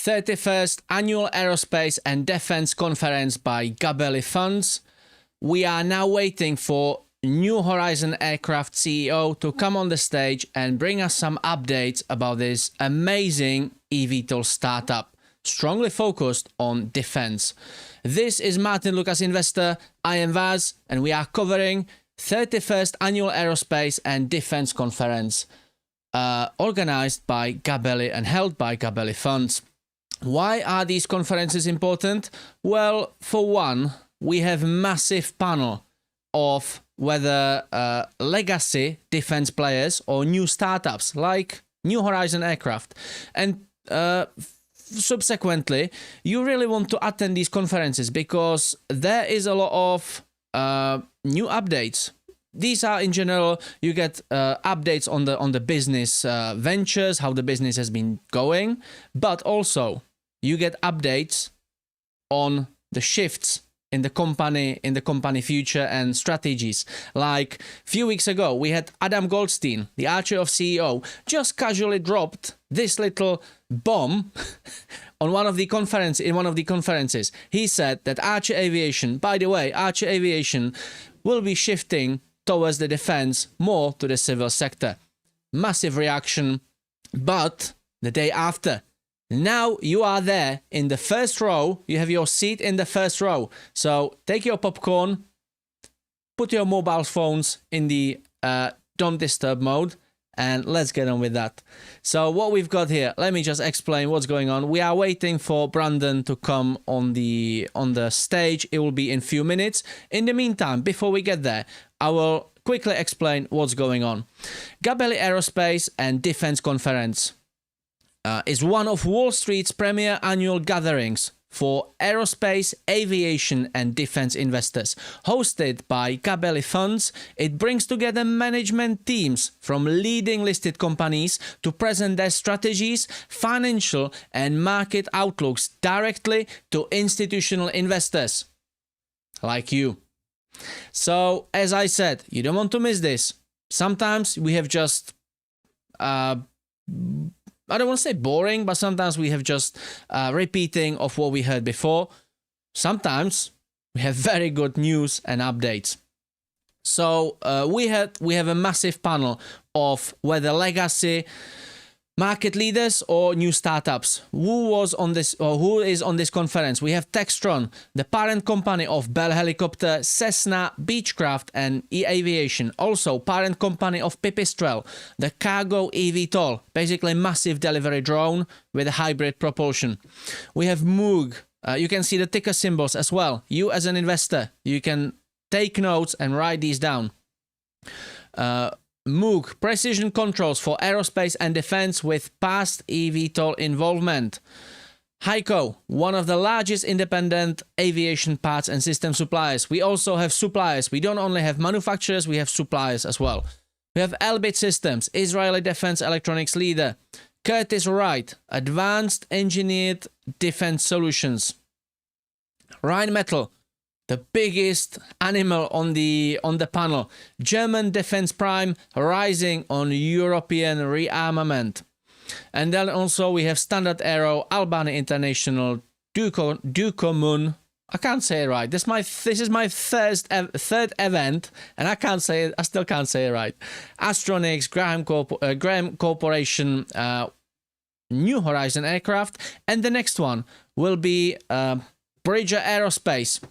31st Annual Aerospace and Defence Conference by Gabelli Funds. We are now waiting for New Horizon Aircraft CEO to come on the stage and bring us some updates about this amazing eVTOL startup, strongly focused on defense. This is Martyn Lucas Investor, I am Vaz, and we are covering 31st Annual Aerospace and Defense Conference, organized by Gabelli and held by Gabelli Funds. Why are these conferences important? Well, for one, we have massive panel of whether legacy defense players or new startups like New Horizon Aircraft. And subsequently, you really want to attend these conferences because there is a lot of new updates. These are, in general, you get updates on the business ventures, how the business has been going, but also you get updates on the shifts in the company future and strategies. Like a few weeks ago, we had Adam Goldstein, the Archer of CEO, just casually dropped this little bomb on one of the conferences. He said that Archer Aviation, by the way, Archer Aviation will be shifting towards the defense, more to the civil sector. Massive reaction, but the day after, now you are there in the first row, you have your seat in the first row. So take your popcorn, put your mobile phones in the don't disturb mode, and let's get on with that. So what we've got here, let me just explain what's going on. We are waiting for Brandon to come on the stage. It will be in a few minutes. In the meantime, before we get there, I will quickly explain what's going on. Gabelli Aerospace and Defense Conference is one of Wall Street's premier annual gatherings for aerospace, aviation and defense investors. Hosted by Gabelli Funds, it brings together management teams from leading listed companies to present their strategies, financial and market outlooks directly to institutional investors like you. So, as I said, you don't want to miss this. Sometimes we have just I don't want to say boring, but sometimes we have just repeating of what we heard before. Sometimes we have very good news and updates. So we have a massive panel of whether legacy market leaders or new startups. Who was on this, or who is on this conference? We have Textron, the parent company of Bell Helicopter, Cessna, Beechcraft and eAviation. Also parent company of Pipistrel, the cargo eVTOL, basically massive delivery drone with a hybrid propulsion. We have Moog. You can see the ticker symbols as well. You as an investor, you can take notes and write these down. Moog, precision controls for aerospace and defense with past eVTOL involvement. HEICO, one of the largest independent aviation parts and system suppliers. We also have suppliers. We don't only have manufacturers, we have suppliers as well. We have Elbit Systems, Israeli defense electronics leader. Curtiss-Wright, advanced engineered defense solutions. Rheinmetall, the biggest animal on the panel. German defense prime rising on European rearmament. And then also we have Standard Aero, Albany International, Ducommun. I can't say it right. This is my third event, and I still can't say it right. Astronics, Graham Corporation, New Horizon Aircraft, and the next one will be Bridger Aerospace.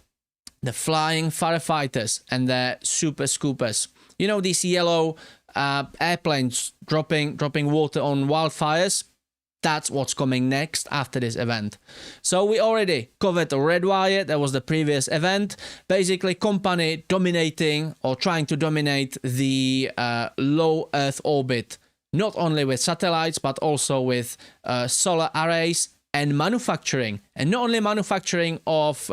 The flying firefighters and the super scoopers. You know, these yellow airplanes dropping water on wildfires? That's what's coming next after this event. So we already covered the Redwire. That was the previous event. Basically, company dominating or trying to dominate the low Earth orbit. Not only with satellites, but also with solar arrays and manufacturing. And not only manufacturing of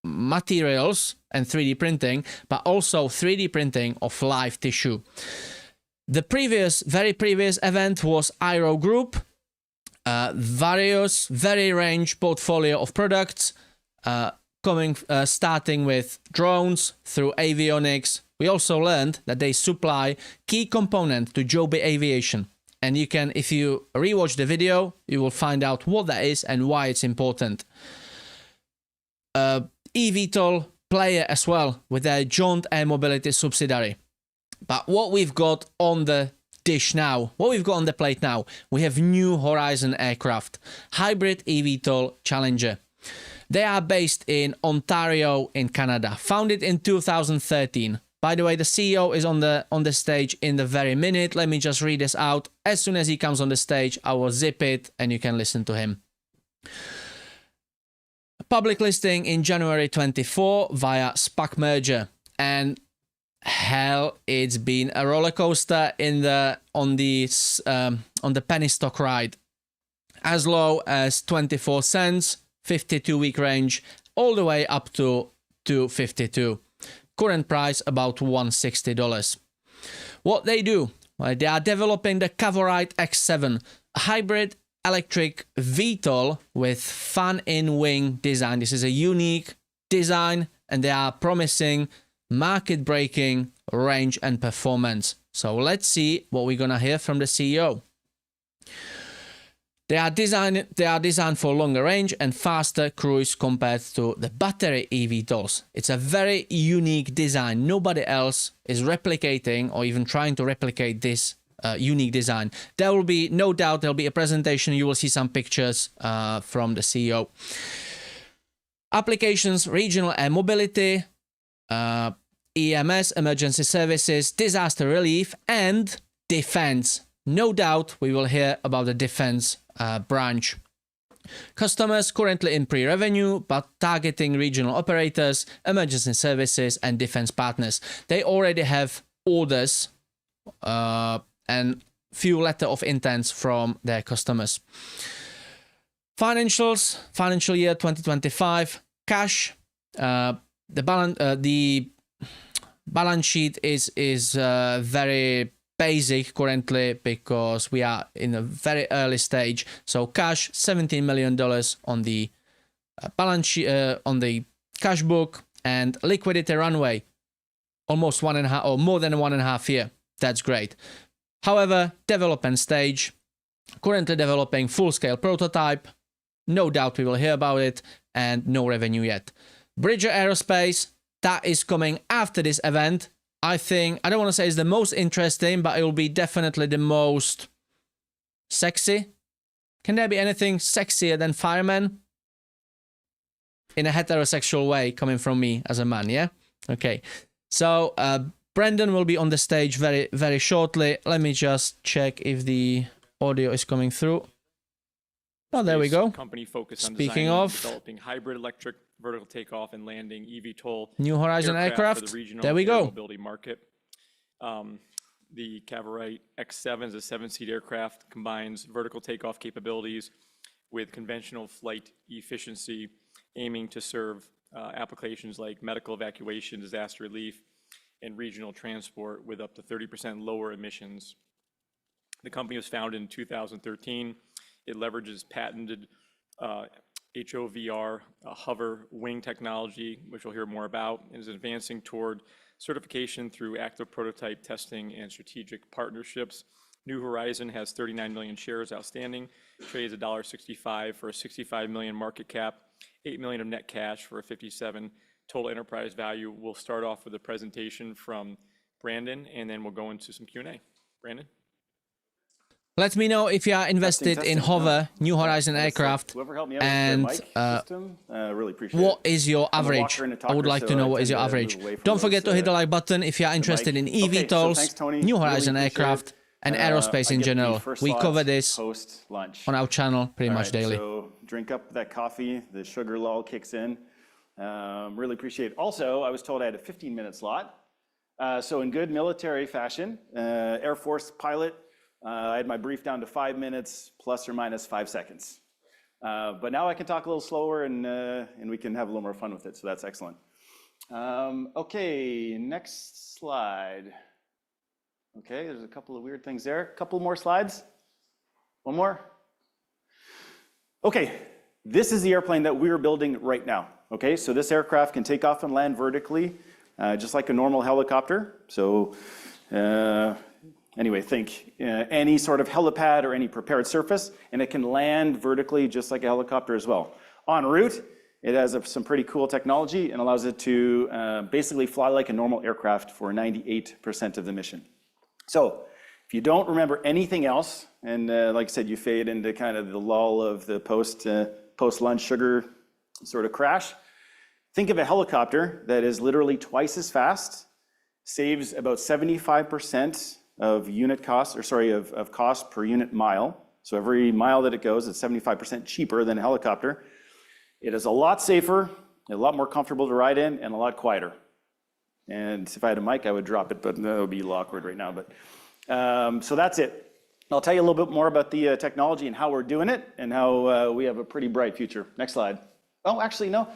materials and 3D printing, but also 3D printing of live tissue. The very previous event was Aero Group, very range portfolio of products, starting with drones through avionics. We also learned that they supply key component to Joby Aviation. And you can, if you rewatch the video, you will find out what that is and why it's important. eVTOL player as well with their Joint Air Mobility subsidiary. But what we've got on the dish now, what we've got on the plate now, we have New Horizon aircraft, hybrid eVTOL Challenger. They are based in Ontario in Canada, founded in 2013. By the way, the CEO is on the stage in the very minute. Let me just read this out. As soon as he comes on the stage, I will zip it and you can listen to him. Public listing in January 24 via SPAC merger. And hell, it's been a roller coaster on the penny stock ride. As low as 24 cents, 52-week range, all the way up to 252. Current price about $160. What they do? Well, they are developing the Cavorite X7, a hybrid electric VTOL with fan-in-wing design. This is a unique design, and they are promising market-breaking range and performance. So let's see what we're gonna hear from the CEO. They are designed for longer range and faster cruise compared to the battery eVTOLs. It's a very unique design. Nobody else is replicating or even trying to replicate this unique design. There will be, no doubt, there'll be a presentation. You will see some pictures from the CEO. Applications: regional air mobility, EMS, emergency services, disaster relief, and defense. No doubt we will hear about the defense branch. Customers currently in pre-revenue, but targeting regional operators, emergency services, and defense partners. They already have orders and few letter of intents from their customers. Financials: financial year 2025, cash. The balance sheet is very basic currently because we are in a very early stage. So cash, $17 million on the balance sheet, on the cash book, and liquidity runway almost 1.5 or more than 1.5 year. That's great. However, development stage, currently developing full-scale prototype. No doubt we will hear about it, and no revenue yet. Bridger Aerospace, that is coming after this event. I think, I don't want to say it's the most interesting, but it will be definitely the most sexy. Can there be anything sexier than fireman? In a heterosexual way, coming from me as a man, yeah? Okay. So, Brendan will be on the stage very, very shortly. Let me just check if the audio is coming through. Oh, there we go. Company focused on Speaking designing of, and developing hybrid electric vertical takeoff and landing eVTOL New Horizon aircraft. For the regional There we air go. mobility market. The Cavorite X7 is a 7-seat aircraft, combines vertical takeoff capabilities with conventional flight efficiency, aiming to serve applications like medical evacuation, disaster relief, and regional transport with up to 30% lower emissions. The company was founded in 2013. It leverages patented HOVR, HOVR wing technology, which we'll hear more about, and is advancing toward certification through active prototype testing and strategic partnerships. New Horizon has 39 million shares outstanding, trades $1.65 for a 65 million market cap, 8 million of net cash for a 57 total enterprise value. We'll start off with a presentation from Brandon, and then we'll go into some Q&A. Brandon? Let me know if you are invested in HOVR, New Horizon aircraft, and really appreciate what is your average? I would like to know what is your average. Don't forget to hit the like button if you are interested in eVTOLs, New Horizon aircraft, and aerospace in general. We cover this on our channel pretty much daily. So drink up that coffee, the sugar lull kicks in. Really appreciate it. Also, I was told I had a 15-minute slot. So in good military fashion, Air Force pilot, I had my brief down to 5 minutes plus or minus 5 seconds. But now I can talk a little slower and we can have a little more fun with it. So that's excellent. Okay, next slide. Okay, there's a couple of weird things there. A couple more slides. One more. Okay, this is the airplane that we are building right now. Okay, so this aircraft can take off and land vertically, just like a normal helicopter. So Anyway, think any sort of helipad or any prepared surface, and it can land vertically just like a helicopter as well. En route, it has some pretty cool technology and allows it to basically fly like a normal aircraft for 98% of the mission. So if you don't remember anything else, and like I said, you fade into kind of the lull of the post-lunch sugar sort of crash, think of a helicopter that is literally twice as fast, saves about 75% of unit cost, or sorry, of cost per unit mile. So every mile that it goes, it's 75% cheaper than a helicopter. It is a lot safer, a lot more comfortable to ride in, and a lot quieter. And if I had a mic, I would drop it, but that would be a little awkward right now. But so that's it. I'll tell you a little bit more about the technology and how we're doing it, and how we have a pretty bright future. Next slide. Oh, actually, no.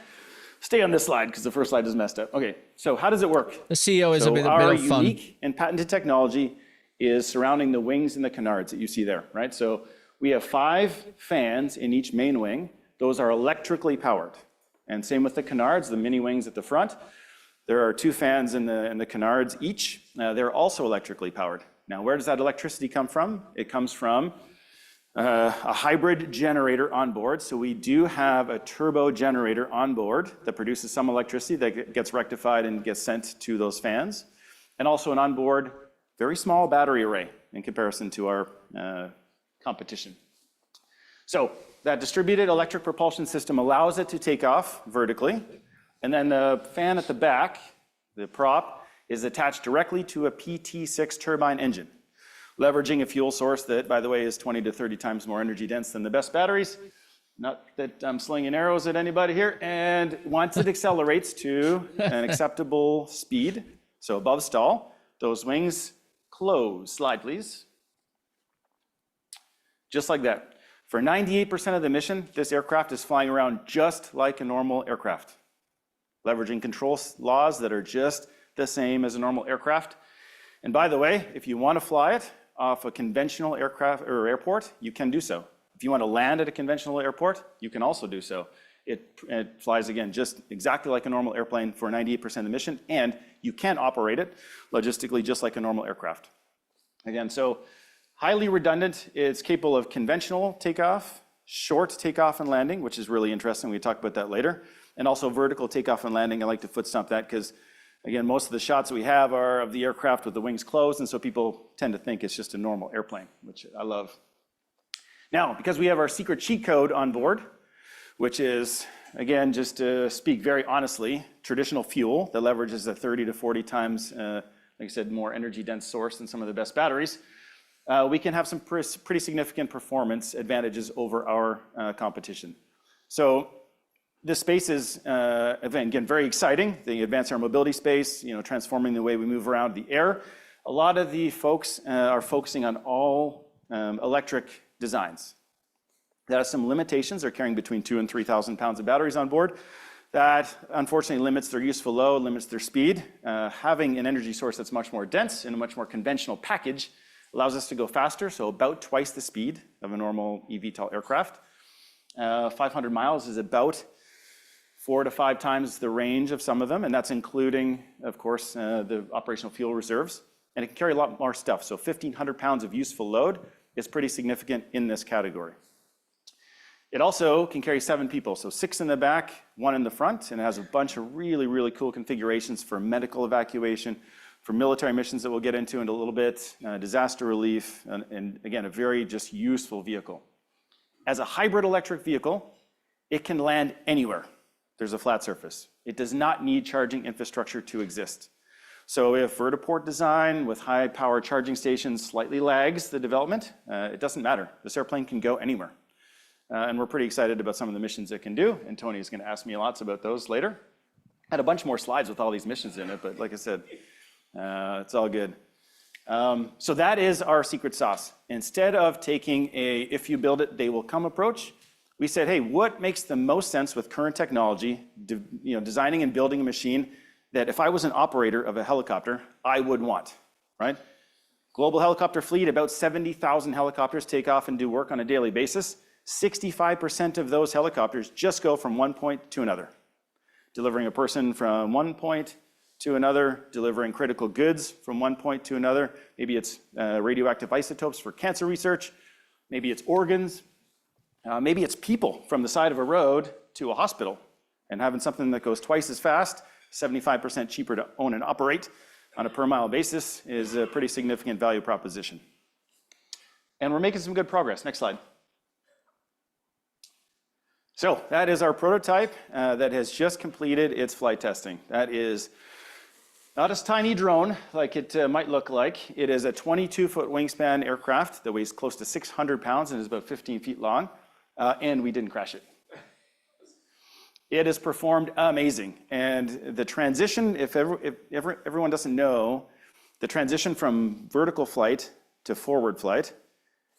Stay on this slide, because the first slide is messed up. Okay, so how does it work? The CEO is a bit of fun. Our unique and patented technology is surrounding the wings and the canards that you see there, right? So we have 5 fans in each main wing. Those are electrically powered. And same with the canards, the mini wings at the front. There are 2 fans in the canards each. They're also electrically powered. Now, where does that electricity come from? It comes from a hybrid generator on board. So we do have a turbo generator on board that produces some electricity that gets rectified and gets sent to those fans. And also an onboard, very small battery array in comparison to our competition. So that distributed electric propulsion system allows it to take off vertically. And then the fan at the back, the prop, is attached directly to a PT6 turbine engine, leveraging a fuel source that, by the way, is 20 to 30 times more energy dense than the best batteries. Not that I'm slinging arrows at anybody here. And once it accelerates to an acceptable speed, so above stall, those wings close. Slide, please. Just like that. For 98% of the mission, this aircraft is flying around just like a normal aircraft, leveraging control laws that are just the same as a normal aircraft. And by the way, if you want to fly it off a conventional aircraft or airport, you can do so. If you want to land at a conventional airport, you can also do so. It flies, again, just exactly like a normal airplane for 98% of the mission, and you can operate it logistically just like a normal aircraft. Again, so highly redundant. It's capable of conventional takeoff, short takeoff and landing, which is really interesting. We can talk about that later. And also vertical takeoff and landing. I like to foot stomp that because, again, most of the shots we have are of the aircraft with the wings closed, and so people tend to think it's just a normal airplane, which I love. Now, because we have our secret cheat code on board, which is, again, just to speak very honestly, traditional fuel that leverages a 30 to 40 times, like I said, more energy dense source than some of the best batteries, we can have some pretty significant performance advantages over our competition. So this space is, again, very exciting. They advance our mobility space, transforming the way we move around the air. A lot of the folks are focusing on all electric designs. That has some limitations. They're carrying between 2,000 and 3,000 pounds of batteries on board. That unfortunately limits their useful load, limits their speed. Having an energy source that's much more dense in a much more conventional package allows us to go faster, so about twice the speed of a normal eVTOL aircraft. 500 miles is about 4 to 5 times the range of some of them, and that's including, of course, the operational fuel reserves. And it can carry a lot more stuff, so 1,500 pounds of useful load is pretty significant in this category. It also can carry 7 people, so 6 in the back, 1 in the front, and it has a bunch of really, really cool configurations for medical evacuation, for military missions that we'll get into in a little bit, disaster relief, and again, a very just useful vehicle. As a hybrid electric vehicle, it can land anywhere there's a flat surface. It does not need charging infrastructure to exist. So if vertiport design with high power charging stations slightly lags the development, it doesn't matter. This airplane can go anywhere. And we're pretty excited about some of the missions it can do, and Tony is going to ask me lots about those later. I had a bunch more slides with all these missions in it, but like I said, it's all good. So that is our secret sauce. Instead of taking a if you build it, they will come approach, we said, hey, what makes the most sense with current technology, designing and building a machine that if I was an operator of a helicopter, I would want, right? Global helicopter fleet, about 70,000 helicopters take off and do work on a daily basis. 65% of those helicopters just go from one point to another, delivering a person from one point to another, delivering critical goods from one point to another. Maybe it's radioactive isotopes for cancer research. Maybe it's organs. Maybe it's people from the side of a road to a hospital. And having something that goes twice as fast, 75% cheaper to own and operate on a per mile basis is a pretty significant value proposition. And we're making some good progress. Next slide. So that is our prototype that has just completed its flight testing. That is not a tiny drone like it might look like. It is a 22-foot wingspan aircraft that weighs close to 600 pounds and is about 15 feet long, and we didn't crash it. It has performed amazing. And the transition, if everyone doesn't know, the transition from vertical flight to forward flight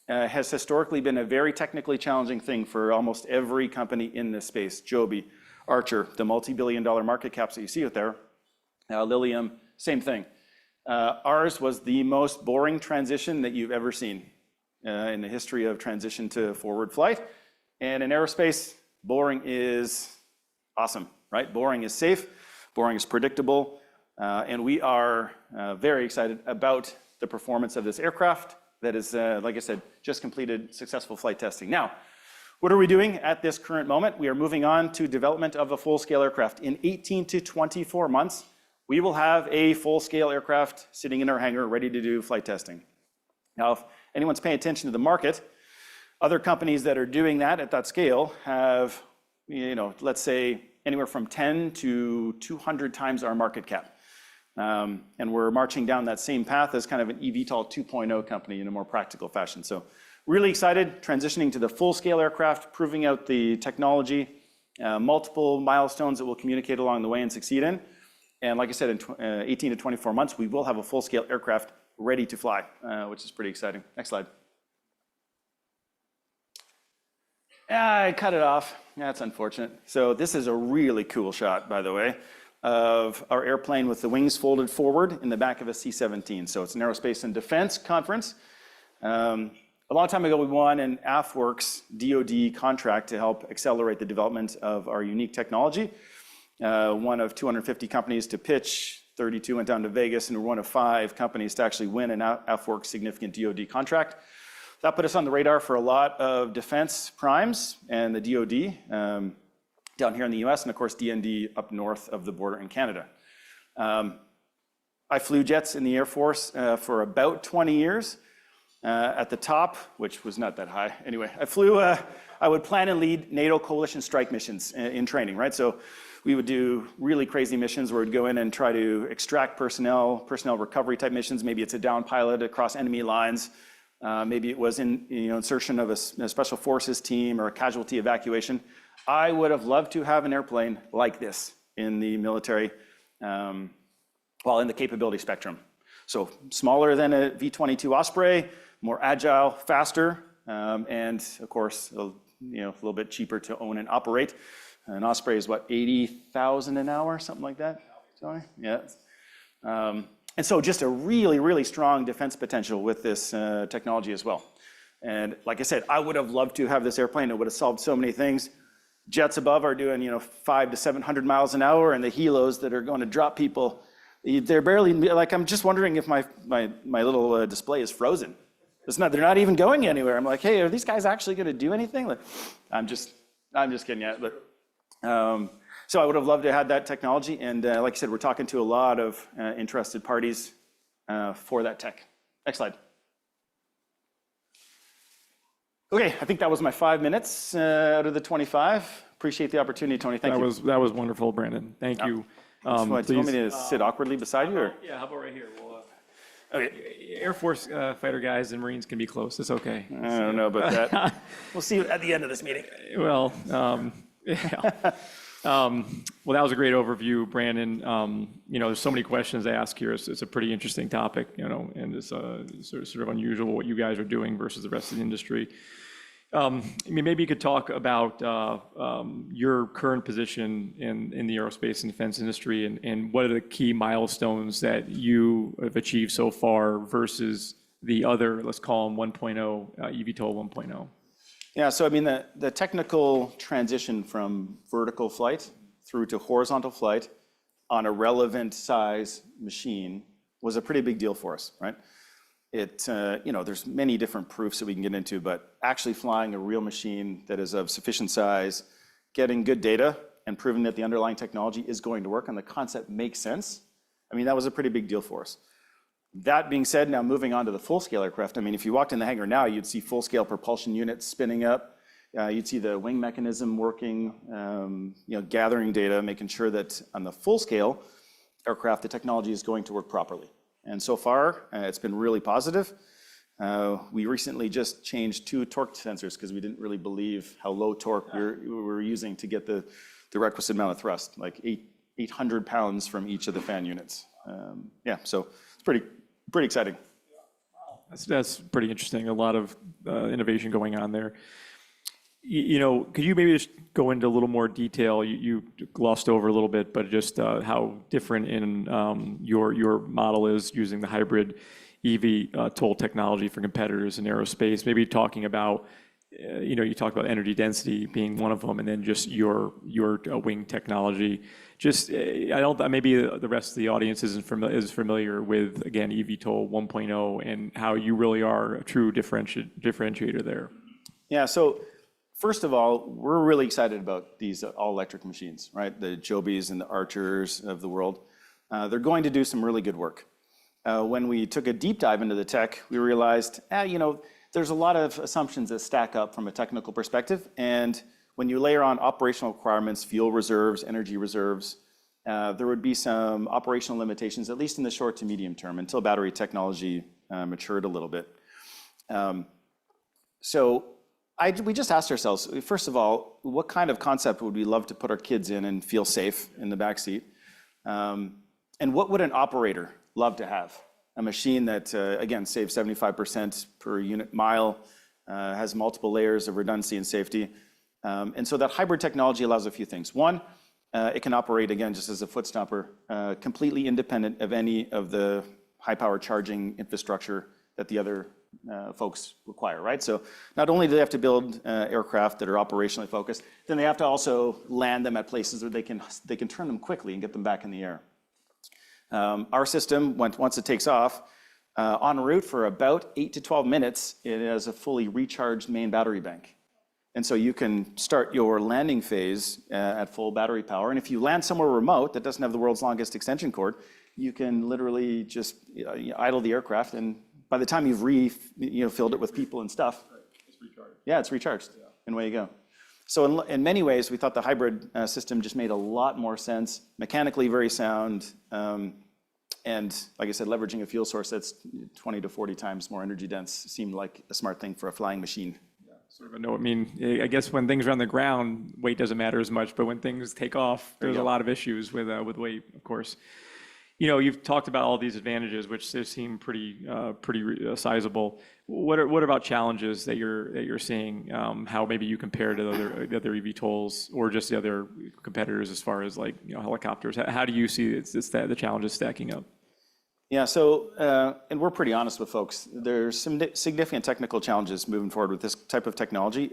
has historically been a very technically challenging thing for almost every company in this space. Joby, Archer, the multi-billion-dollar market caps that you see out there, Lilium, same thing. Ours was the most boring transition that you've ever seen in the history of transition to forward flight. And in aerospace, boring is awesome, right? Boring is safe, boring is predictable, and we are very excited about the performance of this aircraft that is, like I said, just completed successful flight testing. Now, what are we doing at this current moment? We are moving on to development of a full-scale aircraft. In 18 to 24 months, we will have a full-scale aircraft sitting in our hangar ready to do flight testing. Now, if anyone's paying attention to the market, other companies that are doing that at that scale have, let's say anywhere from 10 to 200 times our market cap. And we're marching down that same path as kind of an eVTOL 2.0 company in a more practical fashion. So really excited, transitioning to the full-scale aircraft, proving out the technology, multiple milestones that we'll communicate along the way and succeed in. And like I said, in 18 to 24 months, we will have a full-scale aircraft ready to fly, which is pretty exciting. Next slide. I cut it off. That's unfortunate. So this is a really cool shot, by the way, of our airplane with the wings folded forward in the back of a C-17. So it's an Aerospace and Defense Conference. A long time ago, we won an AFWERX DoD contract to help accelerate the development of our unique technology. One of 250 companies to pitch, 32 went down to Vegas, and we're one of 5 companies to actually win an AFWERX significant DoD contract. That put us on the radar for a lot of defense primes and the DoD down here in the US, and of course DND up north of the border in Canada. I flew jets in the Air Force for about 20 years. At the top, which was not that high. Anyway, I would plan and lead NATO coalition strike missions in training, right? So we would do really crazy missions where we'd go in and try to extract personnel recovery type missions. Maybe it's a down pilot across enemy lines. Maybe it was insertion of a special forces team or a casualty evacuation. I would have loved to have an airplane like this in the military, in the capability spectrum. So smaller than a V-22 Osprey, more agile, faster, and of course, a little bit cheaper to own and operate. An Osprey is what, 80,000 an hour, something like that? Sorry, yeah. And so just a really, really strong defense potential with this technology as well. And like I said, I would have loved to have this airplane. It would have solved so many things. Jets above are doing 500 to 700 miles an hour, and the helos that are going to drop people, they're barely, like, I'm just wondering if my little display is frozen. They're not even going anywhere. I'm like, hey, are these guys actually going to do anything? Like, I'm just kidding. Yeah, but so I would have loved to have that technology, and like I said, we're talking to a lot of interested parties for that tech. Next slide. Okay, I think that was my 5 minutes out of the 25. Appreciate the opportunity, Tony. Thank you. That was wonderful, Brandon. Thank you. Do you want me to sit awkwardly beside you? Or? Yeah, how about right here? Okay. Air Force fighter guys and Marines can be close. It's okay. I don't know about that. We'll see you at the end of this meeting. Well, yeah. Well, that was a great overview, Brandon. There's so many questions to ask here. It's a pretty interesting topic, and it's sort of unusual what you guys are doing versus the rest of the industry. Maybe you could talk about your current position in the aerospace and defense industry, and what are the key milestones that you have achieved so far versus the other, let's call them 1.0, eVTOL 1.0. Yeah, so the technical transition from vertical flight through to horizontal flight on a relevant size machine was a pretty big deal for us, right? There's many different proofs that we can get into, but actually flying a real machine that is of sufficient size, getting good data, and proving that the underlying technology is going to work and the concept makes sense, I mean, that was a pretty big deal for us. That being said, now moving on to the full-scale aircraft, I mean, if you walked in the hangar now, you'd see full-scale propulsion units spinning up. You'd see the wing mechanism working, gathering data, making sure that on the full-scale aircraft, the technology is going to work properly. And so far, it's been really positive. We recently just changed 2 torque sensors because we didn't really believe how low torque we were using to get the requisite amount of thrust, like 800 pounds from each of the fan units. So it's pretty exciting. That's pretty interesting. A lot of innovation going on there. Could you maybe just go into a little more detail? You glossed over a little bit, but just how different in your model is using the hybrid eVTOL technology for competitors in aerospace. Maybe talking about, you talked about energy density being one of them, and then just your wing technology. Just maybe the rest of the audience is familiar with, again, eVTOL 1.0 and how you really are a true differentiator there. Yeah. So first of all, we're really excited about these all-electric machines, right? The Jobies and the Archers of the world. They're going to do some really good work. When we took a deep dive into the tech, we realized, there's a lot of assumptions that stack up from a technical perspective. And when you layer on operational requirements, fuel reserves, energy reserves, there would be some operational limitations, at least in the short to medium term, until battery technology matured a little bit. We just asked ourselves, first of all, what kind of concept would we love to put our kids in and feel safe in the backseat? And what would an operator love to have? A machine that, again, saves 75% per unit mile, has multiple layers of redundancy and safety. And so that hybrid technology allows a few things. One, it can operate, again, just as a foot stomper, completely independent of any of the high-power charging infrastructure that the other folks require, right? So not only do they have to build aircraft that are operationally focused, then they have to also land them at places where they can turn them quickly and get them back in the air. Our system, once it takes off, en route for about 8 to 12 minutes, it has a fully recharged main battery bank. And so you can start your landing phase at full battery power. And if you land somewhere remote that doesn't have the world's longest extension cord, you can literally just idle the aircraft, and by the time you've filled it with people and stuff, it's recharged. Yeah, it's recharged, and away you go. So in many ways, we thought the hybrid system just made a lot more sense, mechanically very sound, and like I said, leveraging a fuel source that's 20 to 40 times more energy dense seemed like a smart thing for a flying machine. Sort of I guess when things are on the ground, weight doesn't matter as much, but when things take off, there's a lot of issues with weight, of course. You've talked about all these advantages, which seem pretty sizable. What about challenges that you're seeing? How maybe you compare to the other eVTOLs or just the other competitors as far as helicopters? How do you see the challenges stacking up? Yeah. So and we're pretty honest with folks. There's some significant technical challenges moving forward with this type of technology.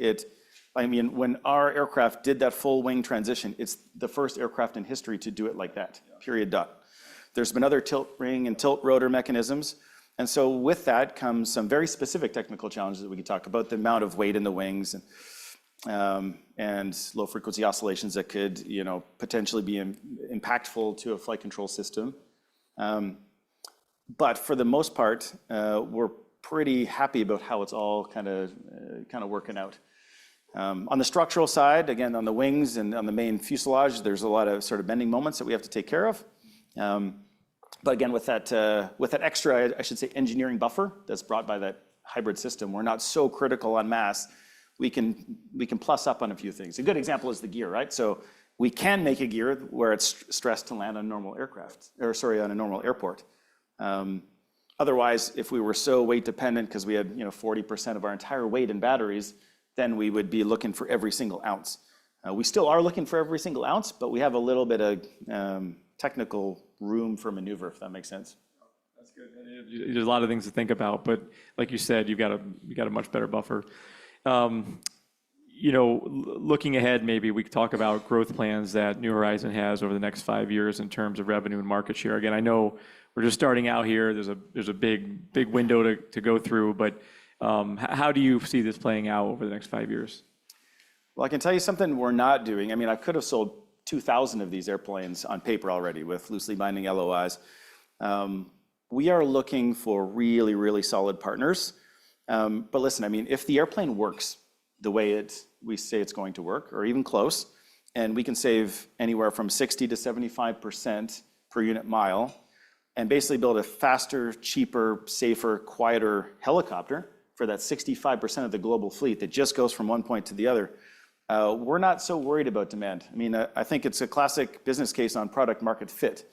When our aircraft did that full wing transition, it's the first aircraft in history to do it like that. Period. Dot. There's been other tilt ring and tilt rotor mechanisms. And so with that comes some very specific technical challenges that we could talk about, the amount of weight in the wings and low frequency oscillations that could potentially be impactful to a flight control system. But for the most part, we're pretty happy about how it's all kind of working out. On the structural side, again, on the wings and on the main fuselage, there's a lot of sort of bending moments that we have to take care of. But again, with that extra, I should say, engineering buffer that's brought by that hybrid system, we're not so critical on mass. We can plus up on a few things. A good example is the gear, right? So we can make a gear where it's stressed to land on a normal on a normal airport. Otherwise, if we were so weight dependent because we had 40% of our entire weight in batteries, then we would be looking for every single ounce. We still are looking for every single ounce, but we have a little bit of technical room for maneuver, if that makes sense. That's good. There's a lot of things to think about, but like you said, you've got a much better buffer. looking ahead, maybe we could talk about growth plans that New Horizon has over the next 5 years in terms of revenue and market share. Again, I know we're just starting out here. There's a big window to go through, but how do you see this playing out over the next 5 years? Well, I can tell you something we're not doing. I mean, I could have sold 2,000 of these airplanes on paper already with loosely binding LOIs. We are looking for really, really solid partners. But listen, I mean, if the airplane works the way we say it's going to work, or even close, and we can save anywhere from 60 to 75% per unit mile, and basically build a faster, cheaper, safer, quieter helicopter for that 65% of the global fleet that just goes from one point to the other, we're not so worried about demand. I mean, I think it's a classic business case on product market fit.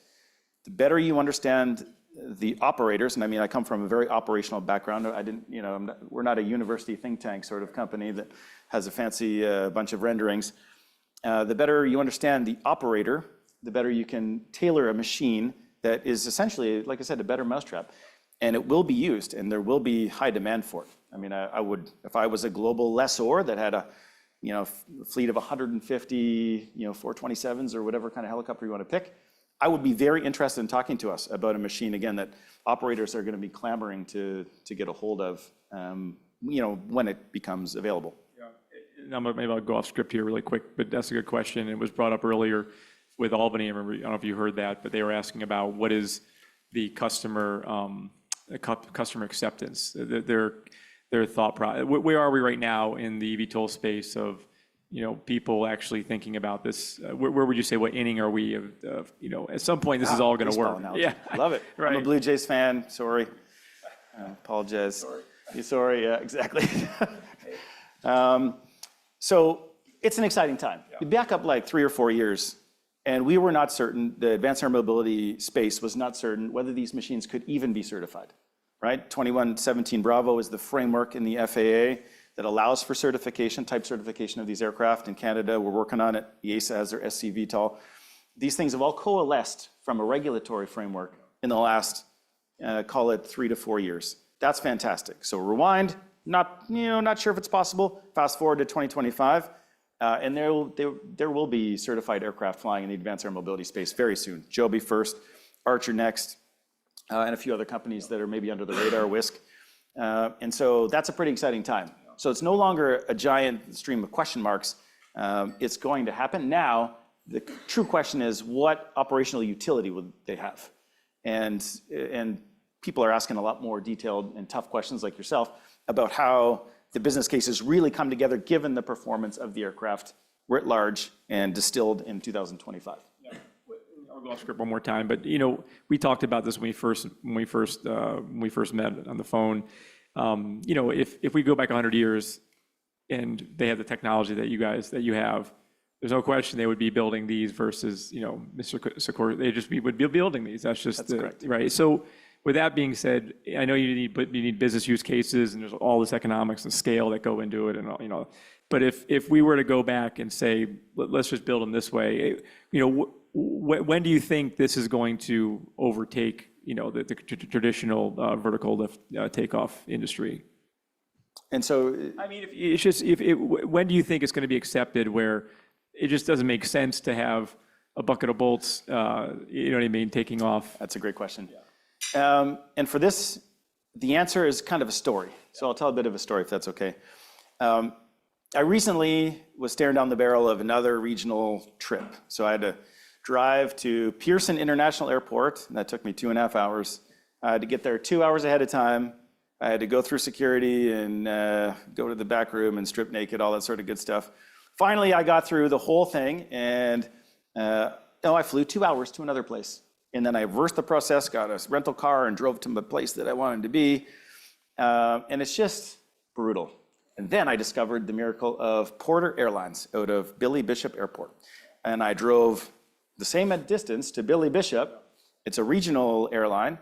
The better you understand the operators, and I mean, I come from a very operational background. We're not a university think tank sort of company that has a fancy bunch of renderings. The better you understand the operator, the better you can tailor a machine that is essentially, like I said, a better mousetrap. And it will be used, and there will be high demand for it. I mean, I would, if I was a global lessor that had a fleet of 150, 427s or whatever kind of helicopter you want to pick, I would be very interested in talking to us about a machine, again, that operators are going to be clamoring to get a hold of, when it becomes available. Yeah. Now, maybe I'll go off script here really quick, but that's a good question. It was brought up earlier with Albany. I don't know if you heard that, but they were asking about what is the customer acceptance, their thought process. Where are we right now in the eVTOL space of people actually thinking about this? Where would you say, what inning are we of at some point this is all going to work? Analogy. Yeah, love it. Right. I'm a Blue Jays fan. Sorry, apologize. Sorry. Yeah, exactly. So it's an exciting time. Yeah. You back up like 3 or 4 years, and we were not certain. The advanced air mobility space was not certain whether these machines could even be certified. Right? 2117 Bravo is the framework in the FAA that allows for certification, type certification of these aircraft. In Canada, we're working on it. EASA has their eVTOL. These things have all coalesced from a regulatory framework in the last, call it 3 to 4 years. That's fantastic. So rewind, not sure if it's possible. Fast forward to 2025, and there will be certified aircraft flying in the advanced air mobility space very soon. Joby first, Archer next, and a few other companies that are maybe under the radar, Wisk. And so that's a pretty exciting time. So it's no longer a giant stream of question marks. It's going to happen. Now, the true question is, what operational utility would they have? And people are asking a lot more detailed and tough questions like yourself about how the business cases really come together given the performance of the aircraft writ large and distilled in 2025. I'll go off script one more time, but we talked about this when we first met on the phone. If we go back 100 years and they have the technology that you have, there's no question they would be building these versus Mr. Sikor. Would be building these. That's correct. Right. So with that being said, I know you need business use cases and there's all this economics and scale that go into it, and But if we were to go back and say, let's just build them this way, when do you think this is going to overtake the traditional vertical lift takeoff industry? And so, I mean, when do you think it's going to be accepted where it just doesn't make sense to have a bucket of bolts, taking off? That's a great question. Yeah. And for this, the answer is kind of a story. So I'll tell a bit of a story if that's okay. I recently was staring down the barrel of another regional trip. So I had to drive to Pearson International Airport, and that took me 2.5 hours. I had to get there 2 hours ahead of time. I had to go through security and go to the back room and strip naked, all that sort of good stuff. Finally, I got through the whole thing, and I flew 2 hours to another place. And then I reversed the process, got a rental car, and drove to the place that I wanted to be. And it's just brutal. And then I discovered the miracle of Porter Airlines out of Billy Bishop Airport. And I drove the same distance to Billy Bishop. It's a regional airline.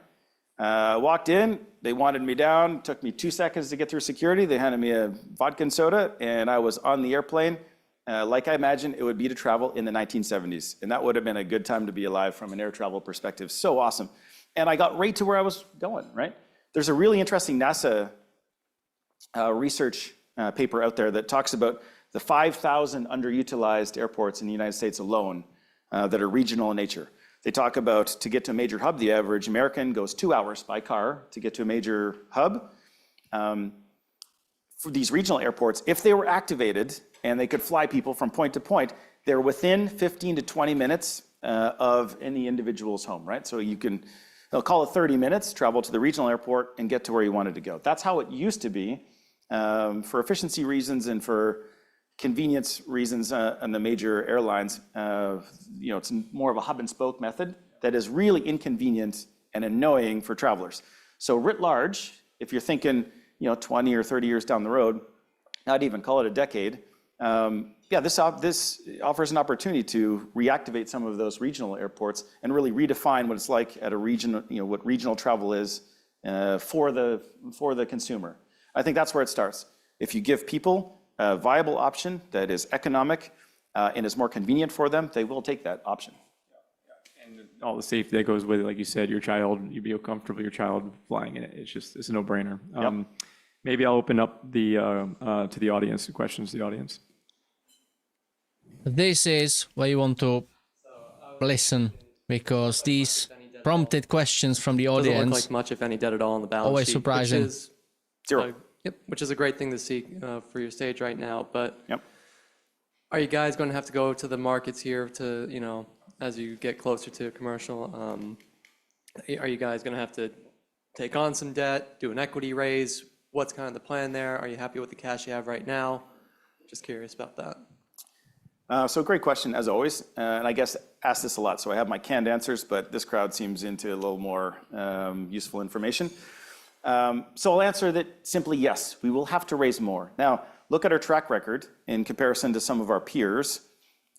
Walked in, they wanted me down, took me 2 seconds to get through security. They handed me a vodka and soda, and I was on the airplane like I imagined it would be to travel in the 1970s. And that would have been a good time to be alive from an air travel perspective. So awesome. And I got right to where I was going, right? There's a really interesting NASA research paper out there that talks about the 5,000 underutilized airports in the United States alone that are regional in nature. They talk about to get to a major hub, the average American goes 2 hours by car to get to a major hub. For these regional airports, if they were activated and they could fly people from point to point, they're within 15 to 20 minutes of any individual's home, right? So they'll call it 30 minutes, travel to the regional airport and get to where you wanted to go. That's how it used to be. For efficiency reasons and for convenience reasons on the major airlines, it's more of a hub and spoke method that is really inconvenient and annoying for travelers. So writ large, if you're thinking, 20 or 30 years down the road, not even call it a decade, this offers an opportunity to reactivate some of those regional airports and really redefine what it's like at a region, what regional travel is for the consumer. I think that's where it starts. If you give people a viable option that is economic and is more convenient for them, they will take that option. And all the safety that goes with it, like you said, you'd be comfortable your child flying in it. It's a no-brainer. Yep. Maybe I'll open up to the audience, the questions to the audience. This is where you want to listen, because these prompted questions from the audience doesn't look like much, if any, debt at all on the balance always sheet. surprising. Which is, Zero. which is a great thing to see for your stage right now. But Yep. are you guys going to have to go to the markets here to, as you get closer to commercial? Are you guys going to have to take on some debt, do an equity raise? What's kind of the plan there? Are you happy with the cash you have right now? Just curious about that. So great question, as always. And I guess asked this a lot, so I have my canned answers, but this crowd seems into a little more useful information. So I'll answer that simply yes, we will have to raise more. Now, look at our track record in comparison to some of our peers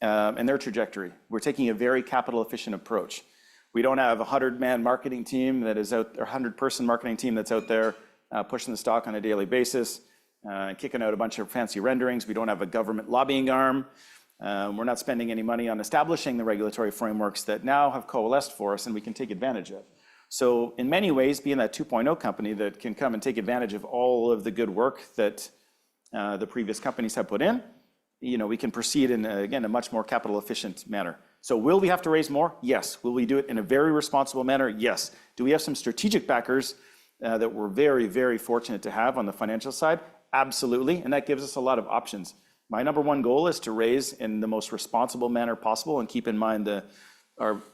and their trajectory. We're taking a very capital efficient approach. We don't have a 100-man marketing team that is out, or 100-person marketing team that's out there pushing the stock on a daily basis, kicking out a bunch of fancy renderings. We don't have a government lobbying arm. We're not spending any money on establishing the regulatory frameworks that now have coalesced for us and we can take advantage of. So in many ways, being that 2.0 company that can come and take advantage of all of the good work that the previous companies have put in, we can proceed in, again, a much more capital efficient manner. So will we have to raise more? Yes. Will we do it in a very responsible manner? Yes. Do we have some strategic backers that we're very, very fortunate to have on the financial side? Absolutely. And that gives us a lot of options. My number one goal is to raise in the most responsible manner possible and keep in mind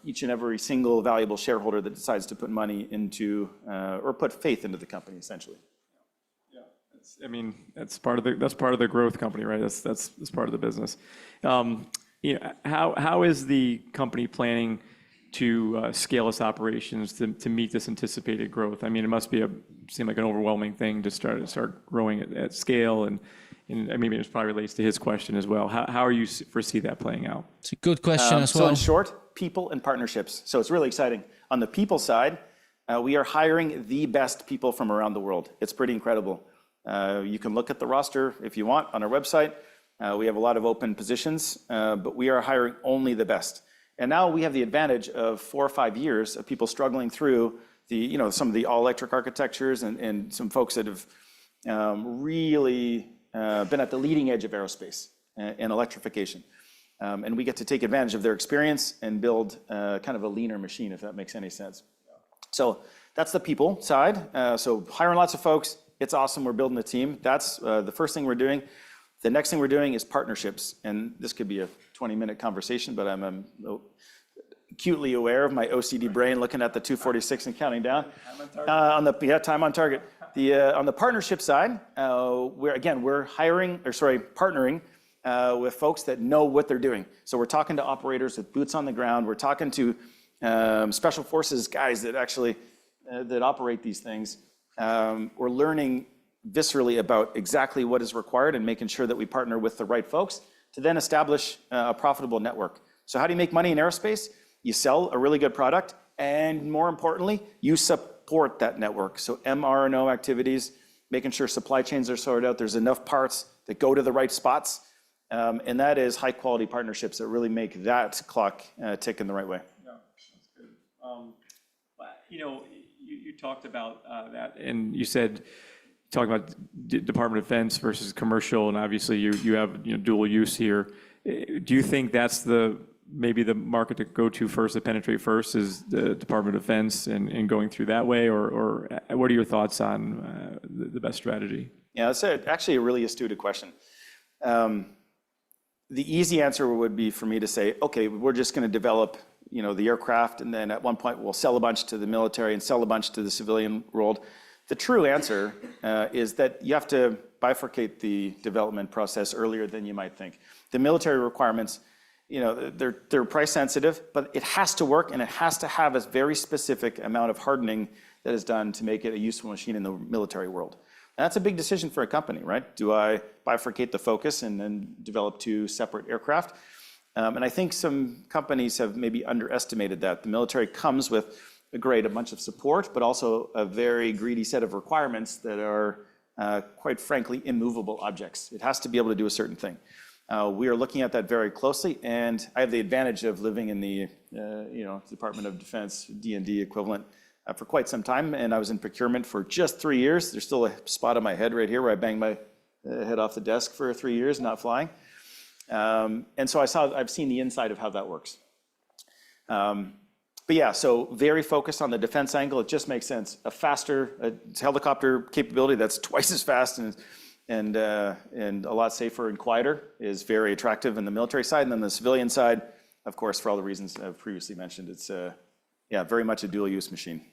each and every single valuable shareholder that decides to put money into or put faith into the company, essentially. Yeah, that's part of the growth company, right? That's part of the business. How is the company planning to scale its operations to meet this anticipated growth? It must seem like an overwhelming thing to start growing at scale, and maybe it probably relates to his question as well. How are you foresee that playing out? It's a good question as well. So in short, people and partnerships. So it's really exciting. On the people side, we are hiring the best people from around the world. It's pretty incredible. You can look at the roster if you want on our website. We have a lot of open positions, but we are hiring only the best. And now we have the advantage of 4 or 5 years of people struggling through some of the all-electric architectures and some folks that have really been at the leading edge of aerospace and electrification. And we get to take advantage of their experience and build kind of a leaner machine, if that makes any sense. So that's the people side. So hiring lots of folks, it's awesome. We're building a team. That's the first thing we're doing. The next thing we're doing is partnerships. And this could be a 20-minute conversation, but I'm acutely aware of my OCD brain looking at the 246 and counting down. Time on target. On the partnership side, we're partnering with folks that know what they're doing. So we're talking to operators with boots on the ground. We're talking to special forces guys that actually that operate these things. We're learning viscerally about exactly what is required and making sure that we partner with the right folks to then establish a profitable network. So how do you make money in aerospace? You sell a really good product, and more importantly, you support that network. So mRNO activities, making sure supply chains are sorted out, there's enough parts that go to the right spots, and that is high quality partnerships that really make that clock tick in the right way. Yeah, that's good. You talked about that, and you said talking about Department of Defense versus commercial, and obviously you have dual use here. Do you think that's maybe the market to go to first, to penetrate first, is the Department of Defense and going through that way, or what are your thoughts on the best strategy? Yeah, that's actually a really astute question. The easy answer would be for me to say, okay, we're just going to develop the aircraft, and then at one point we'll sell a bunch to the military and sell a bunch to the civilian world. The true answer is that you have to bifurcate the development process earlier than you might think. The military requirements, they're price sensitive, but it has to work, and it has to have a very specific amount of hardening that is done to make it a useful machine in the military world. And that's a big decision for a company, right? Do I bifurcate the focus and then develop 2 separate aircraft? And I think some companies have maybe underestimated that. The military comes with a bunch of support, but also a very greedy set of requirements that are, quite frankly, immovable objects. It has to be able to do a certain thing. We are looking at that very closely, and I have the advantage of living in the Department of Defense D&D equivalent for quite some time, and I was in procurement for just 3 years. There's still a spot on my head right here where I banged my head off the desk for 3 years, not flying. And so I've seen the inside of how that works. But yeah, so very focused on the defense angle. It just makes sense. A helicopter capability that's twice as fast and a lot safer and quieter is very attractive in the military side. And then the civilian side, of course, for all the reasons I've previously mentioned, it's very much a dual-use machine.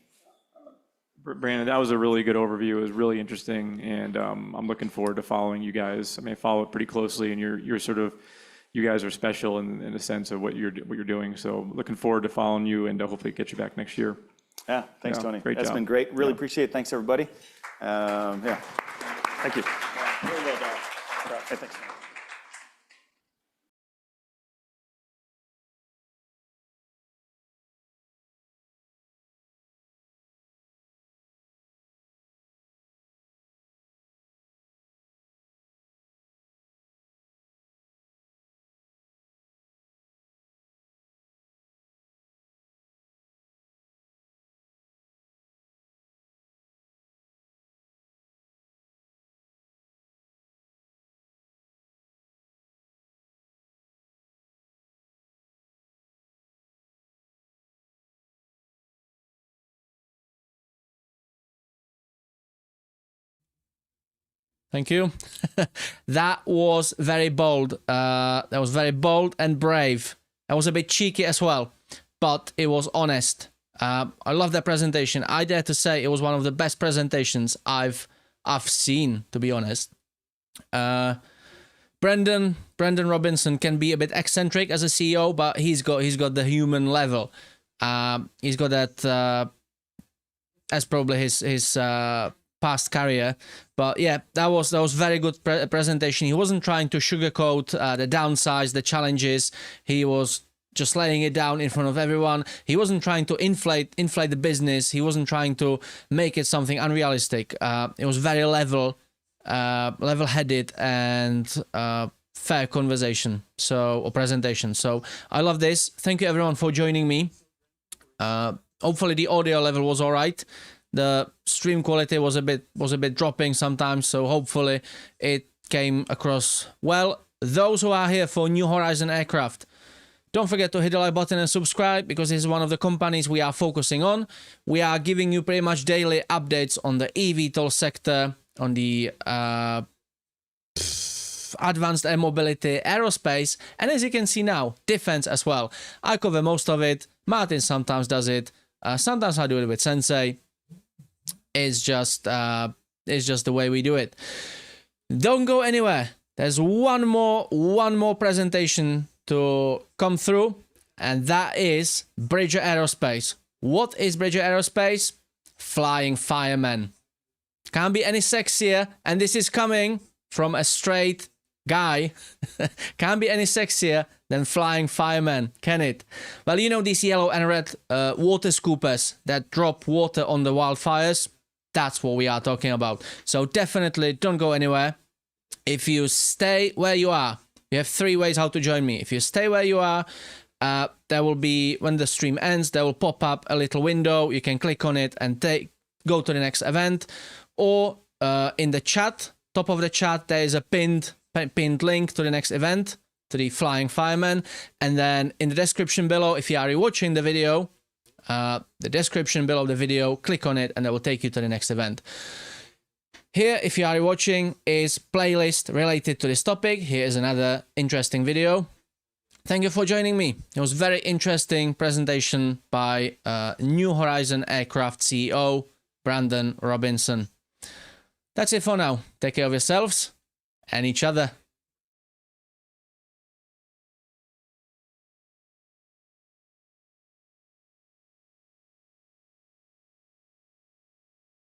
Brandon, that was a really good overview. It was really interesting, and I'm looking forward to following you guys. I follow it pretty closely, and you guys are special in the sense of what you're doing. So looking forward to following you, and hopefully get you back next year. Yeah, thanks, Tony. Great That's job. been great. Really appreciate it. Thanks, everybody. Thank you. Really well done. Hey, thanks. Thank you. That was very bold. That was very bold and brave. That was a bit cheeky as well, but it was honest. I love that presentation. I dare to say it was one of the best presentations I've seen, to be honest. Brendan Robinson can be a bit eccentric as a CEO, but he's got the human level. He's got that as probably his past career. But yeah, that was very good presentation. He wasn't trying to sugarcoat the downsides, the challenges. He was just laying it down in front of everyone. He wasn't trying to inflate the business. He wasn't trying to make it something unrealistic. It was very level-headed and fair conversation or presentation. So I love this. Thank you everyone for joining me. Hopefully the audio level was all right. The stream quality was a bit dropping sometimes, so hopefully it came across well. Those who are here for New Horizon aircraft, don't forget to hit the like button and subscribe, because this is one of the companies we are focusing on. We are giving you pretty much daily updates on the eVTOL sector, on the advanced air mobility, aerospace, and as you can see now, defense as well. I cover most of it. Martyn sometimes does it. Sometimes I do it with Sensei. It's just the way we do it. Don't go anywhere. There's one more presentation to come through, and that is Bridger Aerospace. What is Bridger Aerospace? Flying firemen. Can't be any sexier, and this is coming from a straight guy. Can't be any sexier than flying firemen, can it? Well, you know these yellow and red water scoopers that drop water on the wildfires? That's what we are talking about. So definitely don't go anywhere. If you stay where you are, you have 3 ways how to join me. If you stay where you are, there will be, when the stream ends, there will pop up a little window. You can click on it and go to the next event. Or in the chat, top of the chat, there is a pinned link to the next event, to the Flying Fireman. And then in the description below, if you are watching the video, the description below the video, click on it and it will take you to the next event. Here, if you are watching, is playlist related to this topic. Here is another interesting video. Thank you for joining me. It was very interesting presentation by New Horizon Aircraft CEO, Brandon Robinson. That's it for now. Take care of yourselves and each other.